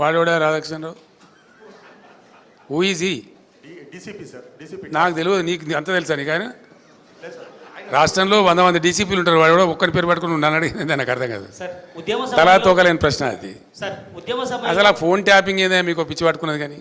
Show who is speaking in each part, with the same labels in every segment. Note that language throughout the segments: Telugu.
Speaker 1: వాడోడా Radhakrishnarao who is he?
Speaker 2: DCP sir, DCP.
Speaker 1: నాకు తెలియదు, నీకు అంత తెలుసా నీకు? ఆయన రాష్ట్రంలో 100 డీసీపీలు ఉంటారు, వాడు కూడా ఒక్కరి పేరు పట్టుకుని నన్ను అడిగింది, నాకు అర్థం కాదు. తలా తోకలేని ప్రశ్న అది. అసలు ఆ ఫోన్ ట్యాపింగ్ ఏదో మీకు పిచ్చి పట్టుకున్నది. కానీ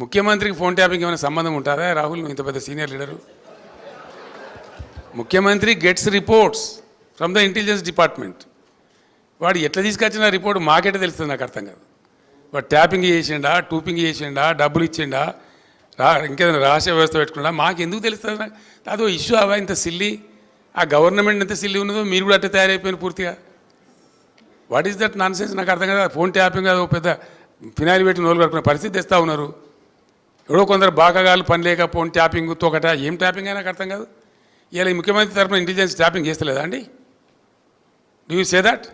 Speaker 1: ముఖ్యమంత్రికి ఫోన్ ట్యాపింగ్ ఏమైనా సంబంధం ఉంటుందా? రాహుల్, నువ్వు ఇంత పెద్ద సీనియర్ లీడరు. ముఖ్యమంత్రి gets reports from the intelligence department. వాడు ఎట్లా తీసుకొచ్చిన రిపోర్ట్ మాకెట్లా తెలుస్తుంది? నాకు అర్థం కాదు. వాడు ట్యాపింగ్ చేసిండా, టూపింగ్ చేసిండా, డబ్బులు ఇచ్చిండా, ఇంకేదైనా రహస్య వ్యవస్థ పెట్టుకున్నా మాకు ఎందుకు తెలుస్తుంది? అదో ఇష్యూ అవా ఇంత సిల్లి? ఆ గవర్నమెంట్ ఎంత సిల్లి ఉన్నదో మీరు కూడా అట్లా తయారైపోయిన పూర్తిగా. What is that non sense? నాకు అర్థం కదా. ఫోన్ ట్యాపింగ్ అది పెద్ద ఫినాయిల్ పెట్టి నోలు కట్టుకునే పరిస్థితి తెస్తూ ఉన్నారు. ఎవడో కొందరు బాగాగాలు పని లేక ఫోన్ ట్యాపింగ్ తోకట ఏం ట్యాపింగ్ అయినా నాకు అర్థం కాదు. ఇలా ఈ ముఖ్యమంత్రి తరఫున ఇంటెలిజెన్స్ ట్యాపింగ్ చేస్తలేదా అండి? Do you say that?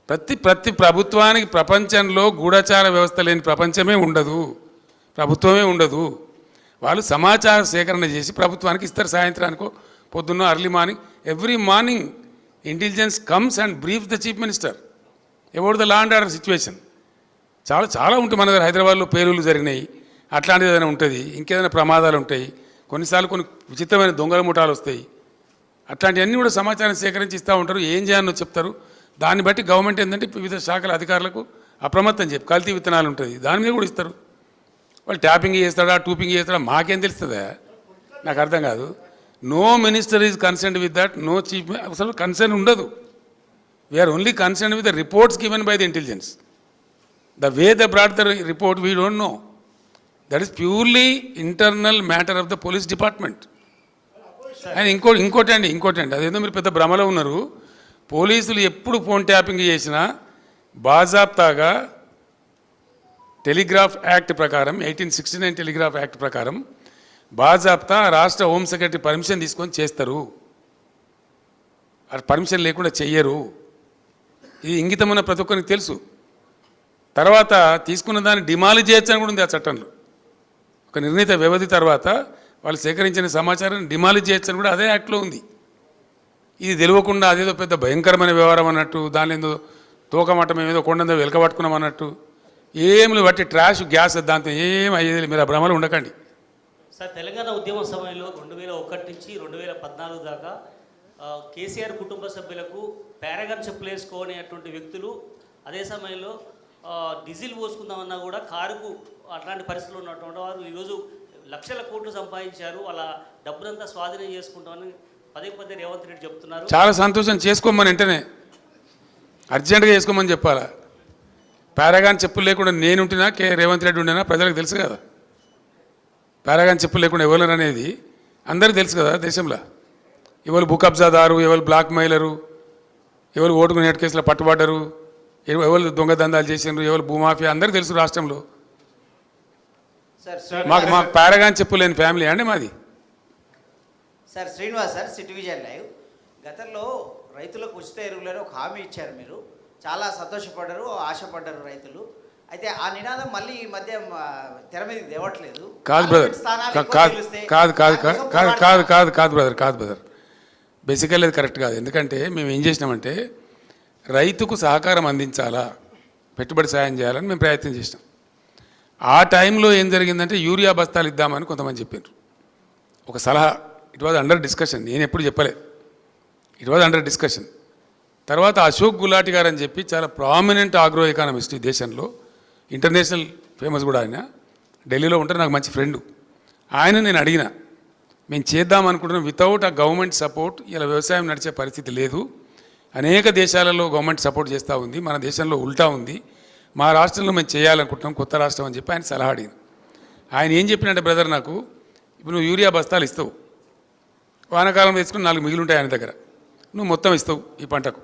Speaker 1: ప్రతి ప్రభుత్వానికి ప్రపంచంలో గూఢచార వ్యవస్థ లేని ప్రపంచమే ఉండదు, ప్రభుత్వమే ఉండదు. వాళ్ళు సమాచార సేకరణ చేసి ప్రభుత్వానికి ఇస్తారు. సాయంత్రానికో పొద్దున్న early morning, every morning intelligence comes and brief the chief minister about the law and order situation. చాలా ఉంటుంది మన దగ్గర. హైదరాబాద్లో పేలుళ్ళు జరిగినాయి, అట్లాంటిది ఏదైనా ఉంటుంది, ఇంకేదైనా ప్రమాదాలు ఉంటాయి, కొన్నిసార్లు కొన్ని విచిత్రమైన దొంగల ముఠాలు వస్తాయి. అట్లాంటివన్నీ కూడా సమాచారం సేకరించి ఇస్తూ ఉంటారు. ఏం చేయాలో చెప్తారు. దాన్ని బట్టి గవర్నమెంట్ ఏంటంటే వివిధ శాఖల అధికారులకు అప్రమత్తం చెప్పి కల్తీ విత్తనాలు ఉంటుంది, దాని మీద కూడా ఇస్తారు. వాళ్ళు ట్యాపింగ్ చేస్తాడా, టూపింగ్ చేస్తాడా మాకేం తెలుస్తుందా? నాకు అర్థం కాదు. No minister is concerned with that, no chief. అసలు కన్సర్న్ ఉండదు. We are only concerned with the reports given by the intelligence. The way the brought the report we don't know. That is purely internal matter of the police department. And ఇంకోటి అండి, అదేదో మీరు పెద్ద భ్రమలో ఉన్నారు. పోలీసులు ఎప్పుడు ఫోన్ ట్యాపింగ్ చేసినా బాజాప్తాగా టెలిగ్రాఫ్ యాక్ట్ ప్రకారం, 1869 టెలిగ్రాఫ్ యాక్ట్ ప్రకారం బాజాప్తా రాష్ట్ర హోమ్ సెక్రటరీ పర్మిషన్ తీసుకొని చేస్తారు. పర్మిషన్ లేకుండా చెయ్యరు. ఇది ఇంగితమైన ప్రతి ఒక్కరికి తెలుసు. తర్వాత తీసుకున్న దాన్ని డిమాలిజ్ చేయొచ్చని కూడా ఉంది ఆ చట్టంలో. ఒక నిర్ణీత వ్యవధి తర్వాత వాళ్ళు సేకరించిన సమాచారాన్ని డిమాలిజ్ చేయొచ్చని కూడా అదే యాక్ట్లో ఉంది. ఇది తెలియకుండా అదేదో పెద్ద భయంకరమైన వ్యవహారం అన్నట్టు, దాని ఏదో తోకమట్టం ఏదో కొండందో వెలకబట్టుకున్నాం అన్నట్టు ఏమి బట్టి ట్రాష్ గ్యాస్ దాంతో ఏం అయ్యేది. మీరు ఆ భ్రమలు ఉండకండి
Speaker 3: సార్. తెలంగాణ ఉద్యమ సమయంలో 2001 నుంచి 2014 దాకా కేసీఆర్ కుటుంబ సభ్యులకు పారాగాన్ చెప్పులు వేసుకోనేటువంటి వ్యక్తులు అదే సమయంలో డీజిల్ పోసుకుందామన్నా కూడా కారుకు అట్లాంటి పరిస్థితులు ఉన్నటువంటి వారు ఈరోజు లక్షల కోట్లు సంపాదించారు. వాళ్ళ డబ్బునంతా స్వాధీనం చేసుకుంటామని పదే రేవంత్ రెడ్డి చెప్తున్నారు.
Speaker 1: చాలా సంతోషం. చేసుకోమని వెంటనే అర్జెంటుగా చేసుకోమని చెప్పాలా? పారాగాన్ చెప్పులు లేకుండా నేనుంటున్నా, రేవంత్ రెడ్డి ఉండినా ప్రజలకు తెలుసు కదా. పారాగాన్ చెప్పులు లేకుండా ఎవరు అనేది అందరికీ తెలుసు కదా దేశంలో. ఎవరు భూ కబ్జాదారు, ఎవరు బ్లాక్ మెయిలరు, ఎవరు ఓటుకు నేటి కేసులో పట్టుబడ్డరు, ఎవరు దొంగ దందాలు చేసినారు, ఎవరు భూమాఫియా అందరికీ తెలుసు రాష్ట్రంలో. మాకు పారాగాన్ చెప్పులు లేని ఫ్యామిలీ అండి మాది.
Speaker 4: Sir Srinivas sir, city vision live. గతంలో రైతులకు ఉచిత ఎరువులని ఒక హామీ ఇచ్చారు. మీరు చాలా సంతోషపడ్డారు, ఆశపడ్డారు రైతులు. అయితే ఆ నినాదం మళ్ళీ ఈ మధ్య తెర మీదకి తేవట్లేదు.
Speaker 1: కాదు బ్రదర్, కాదు బ్రదర్. బేసికల్లీ అది కరెక్ట్ కాదు. ఎందుకంటే మేము ఏం చేసినామంటే రైతుకు సహకారం అందించాలా, పెట్టుబడి సాయం చేయాలని మేము ప్రయత్నం చేసినాం. ఆ టైంలో ఏం జరిగిందంటే యూరియా బస్తాలు ఇద్దామని కొంతమంది చెప్పారు. ఒక సలహా, ఇట్ వాజ్ అండర్ డిస్కషన్. నేను ఎప్పుడు చెప్పలే, ఇట్ వాజ్ అండర్ డిస్కషన్. తర్వాత అశోక్ గులాటి గారు అని చెప్పి చాలా ప్రామినెంట్ ఆగ్రో ఎకానమిస్ట్ ఈ దేశంలో, ఇంటర్నేషనల్ ఫేమస్ కూడా ఆయన, ఢిల్లీలో ఉంటారు, నాకు మంచి ఫ్రెండు. ఆయన నేను అడిగిన, మేము చేద్దాం అనుకుంటున్నాం, వితౌట్ ఆ గవర్నమెంట్ సపోర్ట్ ఇలా వ్యవసాయం నడిచే పరిస్థితి లేదు. అనేక దేశాలలో గవర్నమెంట్ సపోర్ట్ చేస్తూ ఉంది, మన దేశంలో ఉల్టా ఉంది. మా రాష్ట్రంలో మేము చేయాలనుకుంటున్నాం, కొత్త రాష్ట్రం అని చెప్పి ఆయన సలహా అడిగింది. ఆయన ఏం చెప్పినట్టే బ్రదర్, నాకు ఇప్పుడు నువ్వు యూరియా బస్తాలు ఇస్తావు, వానాకాలం వేసుకుని 4 మిగిలి ఉంటాయి ఆయన దగ్గర, నువ్వు మొత్తం ఇస్తావు ఈ పంటకు.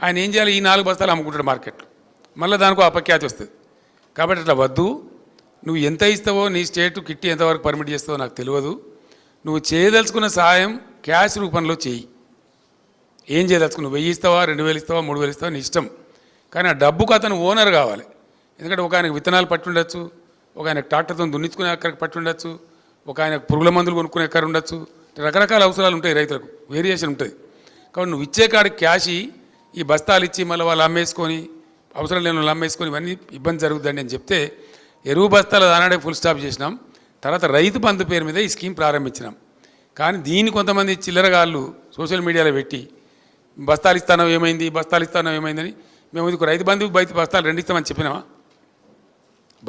Speaker 1: ఆయన ఏం చేయాలి, ఈ 4 బస్తాలు అమ్ముకుంటాడు మార్కెట్లో, మళ్ళీ దానికి అపఖ్యాతి వస్తుంది. కాబట్టి అట్లా వద్దు, నువ్వు ఎంత ఇస్తావో, నీ స్టేట్ కిట్టి ఎంతవరకు పర్మిట్ చేస్తావో నాకు తెలియదు, నువ్వు చేయదలుచుకున్న సహాయం క్యాష్ రూపంలో చేయి. ఏం చేయదలుచుకున్నావు, 1000 ఇస్తావా, 2000 ఇస్తావా, 3000 ఇస్తావా, నీ ఇష్టం. కానీ ఆ డబ్బుకు అతను ఓనర్ కావాలి. ఎందుకంటే ఒక ఆయనకు విత్తనాలు పట్టి ఉండొచ్చు, ఒక ఆయనకు ట్రాక్టర్తో దున్నించుకునే ఎక్కడికి పట్టి ఉండొచ్చు, ఒక ఆయనకు పురుగుల మందులు కొనుక్కునే ఎక్కడ ఉండొచ్చు. రకరకాల అవసరాలు ఉంటాయి రైతులకు, వేరియేషన్ ఉంటుంది. కాబట్టి నువ్వు ఇచ్చే కాడికి క్యాష్ ఈ బస్తాలు ఇచ్చి మళ్ళీ వాళ్ళు అమ్మేసుకొని అవసరం లేని వాళ్ళు అమ్మేసుకొని ఇవన్నీ ఇబ్బంది జరుగుతుందండి అని చెప్తే ఎరువు బస్తాల దానాడే ఫుల్ స్టాప్ చేసినాం. తర్వాత రైతు బంధు పేరు మీద ఈ స్కీమ్ ప్రారంభించినాం. కానీ దీన్ని కొంతమంది చిల్లరగాళ్ళు సోషల్ మీడియాలో పెట్టి బస్తాలు ఇస్తానో ఏమైంది, బస్తాలు ఇస్తానో ఏమైందని, మేము ఇది రైతు బంధుకు బస్తాలు రెండు ఇస్తామని చెప్పినామా?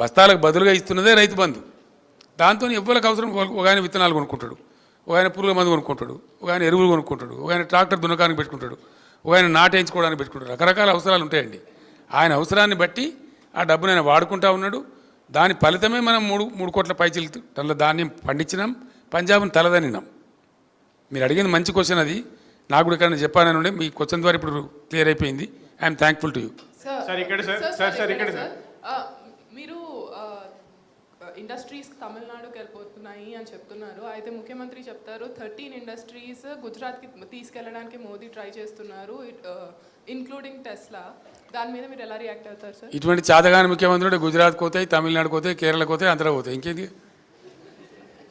Speaker 1: బస్తాలకు బదులుగా ఇస్తున్నదే రైతు బంధు. దాంతో ఎవ్వరికి అవసరం ఒక ఆయన విత్తనాలు కొనుక్కుంటాడు, ఒక ఆయన పురుగుల మందు కొనుక్కుంటాడు, ఒక ఆయన ఎరువులు కొనుక్కుంటాడు, ఒక ఆయన ట్రాక్టర్ దున్నకానికి పెట్టుకుంటాడు, ఒక ఆయన నాటేయించుకోవడానికి పెట్టుకుంటాడు. రకరకాల అవసరాలు ఉంటాయండి. ఆయన అవసరాన్ని బట్టి ఆ డబ్బును ఆయన వాడుకుంటా ఉన్నాడు. దాని ఫలితమే మనం 3 కోట్ల పైచిలు టన్నుల ధాన్యం పండించినాం, పంజాబ్ను తలదనినాం. మీరు అడిగింది మంచి క్వశ్చన్. అది నాకు కూడా ఇక్కడ చెప్పానని ఉండే, మీ క్వశ్చన్ ద్వారా ఇప్పుడు క్లియర్ అయిపోయింది. I'm thankful to you.
Speaker 2: Sir ఇక్కడ సార్ ఇక్కడ సార్
Speaker 5: మీరు ఇండస్ట్రీస్ తమిళనాడుకి వెళ్ళిపోతున్నాయి అని చెప్తున్నారు. అయితే ముఖ్యమంత్రి చెప్తారు 13 ఇండస్ట్రీస్ గుజరాత్కి తీసుకెళ్ళడానికి మోదీ ట్రై చేస్తున్నారు, ఇంక్లూడింగ్ టెస్లా. దాని మీద మీరు ఎలా రియాక్ట్ అవుతారు సార్?
Speaker 1: ఇటువంటి చాతగాని ముఖ్యమంత్రుడు గుజరాత్కి పోతాయి, తమిళనాడుకి పోతాయి, కేరళకు పోతాయి, ఆంధ్రాకి పోతాయి. ఇంకేంది?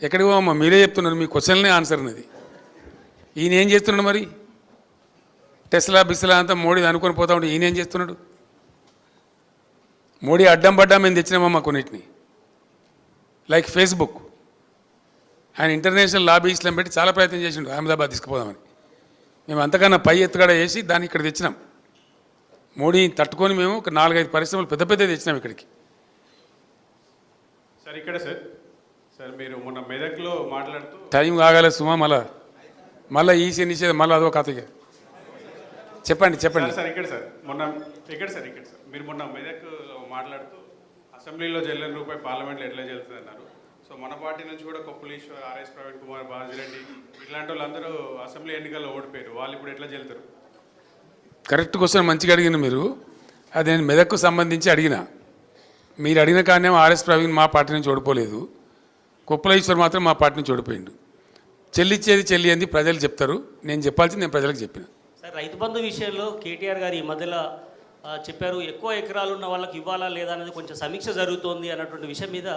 Speaker 1: ఎక్కడికి పోమ్మా? మీరే చెప్తున్నారు, మీ క్వశ్చన్లే ఆన్సర్ ఉన్నది. ఈయన ఏం చేస్తున్నాడు మరి? టెస్లా బిస్లా అంతా మోడీ అనుకొని పోతా ఉంటే ఈయన ఏం చేస్తున్నాడు? మోడీ అడ్డం పడ్డా మేము తెచ్చినామమ్మా కొన్నిటిని. లైక్ ఫేస్బుక్, ఆయన ఇంటర్నేషనల్ లాబీస్లను పెట్టి చాలా ప్రయత్నం చేసిండు అహ్మదాబాద్ తీసుకుపోదామని. మేము అంతకన్నా పై ఎత్తుగడ వేసి దాన్ని ఇక్కడ తెచ్చినాం. మోడీని తట్టుకొని మేము ఒక 4-5 పరిశ్రమలు పెద్ద పెద్ద తెచ్చినాం ఇక్కడికి.
Speaker 2: సార్ ఇక్కడ సార్ మీరు మొన్న మెదక్లో మాట్లాడుతూ
Speaker 1: టైం కాగల సుమా, మళ్ళీ ఈసీ నిషేధం, మళ్ళీ అదో కథ. చెప్పండి.
Speaker 2: సార్ ఇక్కడ సార్ మీరు మొన్న మెదక్లో మాట్లాడుతూ అసెంబ్లీలో చెల్లని రూపాయి పార్లమెంట్లో ఎట్లా చెల్లుతుంది అన్నారు. సో మన పార్టీ నుంచి కూడా కొప్పులీశ్వర్, ఆర్ఎస్ ప్రవీణ్ కుమార్, బాజిరెడ్డి ఇట్లాంటి వాళ్ళందరూ అసెంబ్లీ ఎన్నికల్లో ఓడిపోయారు. వాళ్ళు ఇప్పుడు ఎట్లా చెల్లుతారు?
Speaker 1: కరెక్ట్ క్వశ్చన్, మంచిగా అడిగిన మీరు. అది నేను మెదక్కు సంబంధించి అడిగిన. మీరు అడిగిన కానీ ఆర్ఎస్ ప్రవీణ్ మా పార్టీ నుంచి ఓడిపోలేదు, కొప్పులీశ్వర్ మాత్రం మా పార్టీ నుంచి ఓడిపోయిండు. చెల్లిచ్చేది చెల్లి అంది ప్రజలు చెప్తారు, నేను చెప్పాల్సింది నేను ప్రజలకు చెప్పిన.
Speaker 3: సార్, రైతు బంధు విషయంలో కేటీఆర్ గారు ఈ మధ్యలో చెప్పారు, ఎక్కువ ఎకరాలు ఉన్న వాళ్ళకి ఇవ్వాలా లేదా అనేది కొంచెం సమీక్ష జరుగుతోంది అన్నటువంటి విషయం మీద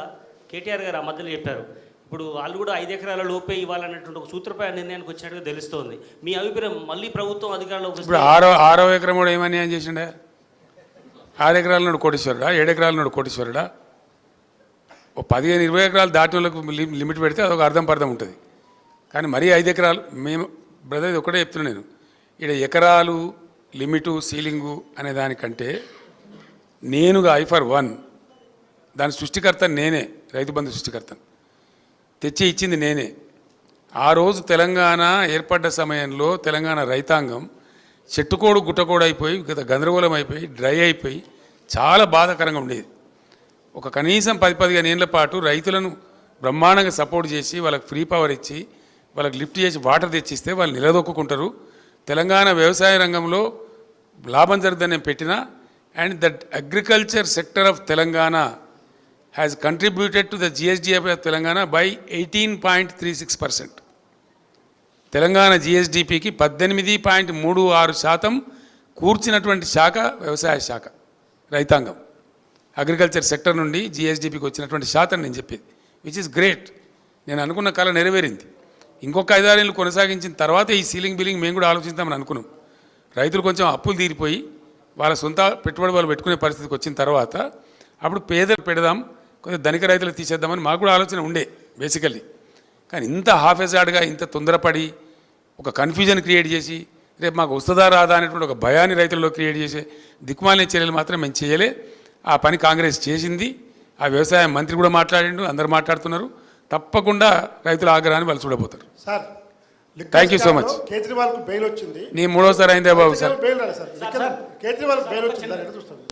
Speaker 3: కేటీఆర్ గారు ఆ మధ్యలో చెప్పారు. ఇప్పుడు వాళ్ళు కూడా 5 ఎకరాల లోపే ఇవ్వాలన్నటువంటి ఒక సూత్రప్రాయ నిర్ణయానికి వచ్చినట్టుగా తెలుస్తోంది. మీ అభిప్రాయం, మళ్ళీ ప్రభుత్వం అధికారంలోకి
Speaker 1: ఇప్పుడు ఆరో ఎకరం కూడా ఏమని ఏం చేసిండే? 6 ఎకరాల నుండి కోటీశ్వరుడా, 7 ఎకరాల నుండి కోటీశ్వరుడా? ఓ 15-20 ఎకరాలు దాటి వాళ్ళకు లిమిట్ పెడితే అదొక అర్థం ఉంటుంది. కానీ మరీ 5 ఎకరాలు, మేము బ్రదర్ ఇది ఒకటే చెప్తున్నాను నేను, ఇక్కడ ఎకరాలు లిమిటు సీలింగు అనే దానికంటే నేనుగా I/1 దాని సృష్టికర్త నేనే, రైతు బంధు సృష్టికర్తను తెచ్చి ఇచ్చింది నేనే. ఆ రోజు తెలంగాణ ఏర్పడ్డ సమయంలో తెలంగాణ రైతాంగం చెట్టుకోడు గుట్టకోడు అయిపోయి గందరగోళం అయిపోయి డ్రై అయిపోయి చాలా బాధాకరంగా ఉండేది. ఒక కనీసం 10-15 ఏళ్ల పాటు రైతులను బ్రహ్మాండంగా సపోర్ట్ చేసి వాళ్ళకి ఫ్రీ పవర్ ఇచ్చి వాళ్ళకి లిఫ్ట్ చేసి వాటర్ తెచ్చిస్తే వాళ్ళు నిలదొక్కుంటారు. తెలంగాణ వ్యవసాయ రంగంలో లాభం జరుగుతుందని నేను పెట్టిన. And that agriculture sector of Telangana has contributed to the GSDP of Telangana by 18.36%. Telangana GSDPకి 18.36% కూర్చినటువంటి శాఖ వ్యవసాయ శాఖ, రైతాంగం. అగ్రికల్చర్ సెక్టర్ నుండి GSDPకి వచ్చినటువంటి శాతం నేను చెప్పేది, విచ్ ఇస్ గ్రేట్. నేను అనుకున్న కళ నెరవేరింది. ఇంకొక 5-6 ఏళ్ళు కొనసాగించిన తర్వాత ఈ సీలింగ్ బిల్లింగ్ మేము కూడా ఆలోచిస్తామని అనుకున్నాం. రైతులు కొంచెం అప్పులు తీరిపోయి వాళ్ళ సొంత పెట్టుబడి వాళ్ళు పెట్టుకునే పరిస్థితికి వచ్చిన తర్వాత అప్పుడు పేదలు పెడదాం, కొంచెం ధనిక రైతులు తీసేద్దామని మాకు కూడా ఆలోచన ఉండే బేసికల్లీ. కానీ ఇంత హాఫెజాడ్గా, ఇంత తొందరపడి ఒక కన్ఫ్యూజన్ క్రియేట్ చేసి రేపు మాకు వస్తుందా రాదా అనేటువంటి ఒక భయాన్ని రైతుల్లో క్రియేట్ చేసే దిక్కుమాలిన చర్యలు మాత్రం మేము చేయలే. ఆ పని కాంగ్రెస్ చేసింది. ఆ వ్యవసాయ మంత్రి కూడా మాట్లాడిండు, అందరు మాట్లాడుతున్నారు. తప్పకుండా రైతుల ఆగ్రహాన్ని వాళ్ళు చూడబోతారు.
Speaker 2: Sir
Speaker 1: thank you so much.
Speaker 2: Kejriwal కు బెయిల్ వచ్చింది.
Speaker 1: నీ 3వసారి అయిందే బాబు సార్.
Speaker 2: కేజ్రీవాల్ బెయిల్ వచ్చింది, చూస్తాను.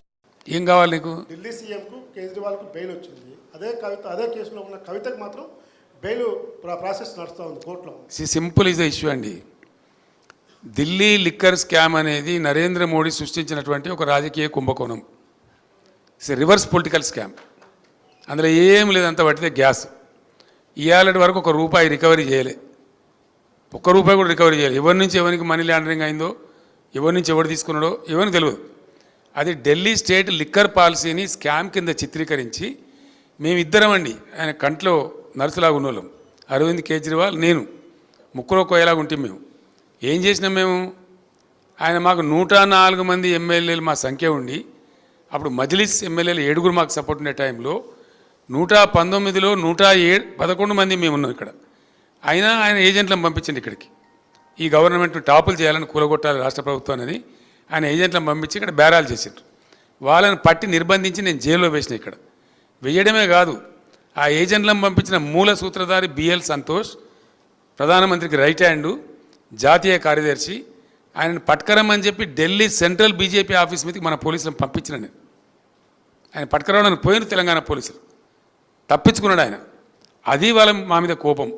Speaker 1: ఏం కావాలి నీకు?
Speaker 2: ఢిల్లీ సీఎం కు కేజ్రీవాల్ కు బెయిల్ వచ్చింది. అదే కేసులో ఉన్న కవితకు మాత్రం బెయిల్ ప్రాసెస్ నడుస్తూ ఉంది కోర్టులో.
Speaker 1: సింపుల్ ఈజ్ ద ఇష్యూ అండి. ఢిల్లీ లిక్కర్ స్కామ్ అనేది నరేంద్ర మోడీ సృష్టించినటువంటి ఒక రాజకీయ కుంభకోణం. It's reverse political scam. అందులో ఏం లేదంత పట్టితే గ్యాస్. ఇవాళటి వరకు ₹1 రికవరీ చేయలే, ₹1 కూడా రికవరీ చేయాలి. ఎవరి నుంచి ఎవరికి మనీ లాండరింగ్ అయిందో, ఎవరి నుంచి ఎవరు తీసుకున్నాడో ఎవరికి తెలియదు. అది ఢిల్లీ స్టేట్ లిక్కర్ పాలసీని స్కామ్ కింద చిత్రీకరించి మేమిద్దరం అండి, ఆయన కంట్లో నర్సులాగా ఉన్నోళ్ళం, అరవింద్ కేజ్రీవాల్, నేను, ముక్కులో కోయలాగా ఉంటాం. మేము ఏం చేసినాం? మేము ఆయన మాకు 104 మంది ఎమ్మెల్యేలు మా సంఖ్య ఉండి అప్పుడు మజ్లిస్ ఎమ్మెల్యేలు 7 మాకు సపోర్ట్ ఉండే టైంలో 119లో 111 మంది మేము ఉన్నాం ఇక్కడ. అయినా ఆయన ఏజెంట్లను పంపించండి ఇక్కడికి, ఈ గవర్నమెంట్ టాపులు చేయాలని కూలగొట్టాలి రాష్ట్ర ప్రభుత్వాన్ని ఆయన ఏజెంట్లను పంపించి ఇక్కడ బేరాలు చేసిండ్రు. వాళ్ళని పట్టి నిర్బంధించి నేను జైల్లో వేసిన. ఇక్కడ వేయడమే కాదు, ఆ ఏజెంట్లను పంపించిన మూల సూత్రధారి బిఎల్ సంతోష్, ప్రధానమంత్రికి రైట్ హ్యాండు, జాతీయ కార్యదర్శి, ఆయనను పట్టుకరమని చెప్పి ఢిల్లీ సెంట్రల్ బీజేపీ ఆఫీస్ మీదకి మన పోలీసులను పంపించిన నేను. ఆయన పట్టుకరావడానికి పోయిన తెలంగాణ పోలీసులు తప్పించుకున్నాడు ఆయన. అది వాళ్ళ మా మీద కోపం.